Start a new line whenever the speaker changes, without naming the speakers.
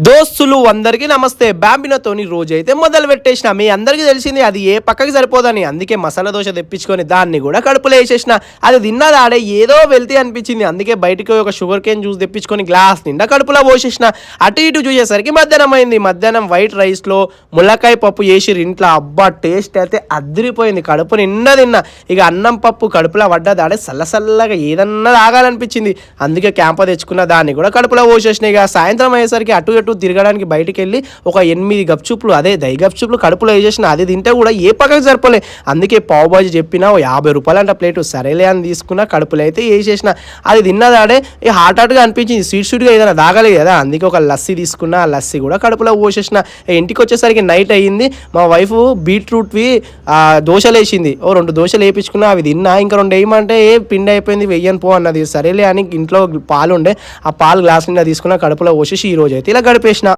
దోస్తులు అందరికీ నమస్తే. బాంబినతోని రోజు అయితే మొదలు పెట్టేసిన. మీ అందరికీ తెలిసింది అది ఏ పక్కకి సరిపోదని, అందుకే మసాలా దోశ తెప్పించుకొని దాన్ని కూడా కడుపులో వేసేసిన. అది తిన్నదాడే ఏదో వెళ్తే అనిపించింది, అందుకే బయటికి ఒక షుగర్ కేన్ జ్యూస్ తెప్పించుకొని గ్లాస్ నిండా కడుపులో పోసేసిన. అటు ఇటు చూసేసరికి మధ్యాహ్నం అయింది. మధ్యాహ్నం వైట్ రైస్లో ములక్కాయ పప్పు చేసిర్రు ఇంట్లో. అబ్బా టేస్ట్ అయితే అదిరిపోయింది. కడుపు నిండా తిన్నా. ఇక అన్నం పప్పు కడుపులో పడ్డదాడే చల్లగా ఏదన్నా తాగాలనిపించింది, అందుకే క్యాంప తెచ్చుకున్న దాన్ని కూడా కడుపులో పోసేసిన. ఇక సాయంత్రం అయ్యేసరికి అటు ఇటు తిరగడానికి బయటికి వెళ్ళి ఒక 8 గప్చుప్లు, అదే దై గప్చుప్లు కడుపులో వేసేసిన. అది తింటే కూడా ఏ పక్కకి సరిపోలే, అందుకే పావు బాజీ చెప్పినా 50 రూపాయలు అంట ప్లేటు. సరేలే అని తీసుకున్న, కడుపులో అయితే వేసేసిన. అది తిన్నదాడే హాట్గా అనిపించింది, స్వీట్గా ఏదైనా తాగలేదు కదా, అందుకే ఒక లస్సీ తీసుకున్న. ఆ లస్సీ కూడా కడుపులో పోసేసిన. ఇంటికి వచ్చేసరికి నైట్ అయ్యింది. మా వైఫ్ బీట్రూట్వి దోశలు వేసింది. 2 దోశలు వేయించుకున్నా, అవి తిన్నా. ఇంకా 2 వేయమంటే పిండి అయిపోయింది, వెయ్యను పో అన్నది. సరేలే అని ఇంట్లో పాలు ఉండే, ఆ పాలు గ్లాస్ నిండా తీసుకున్న, కడుపులో పోసేసి ఈ రోజు అయితే ఇలా గడిపేసిన.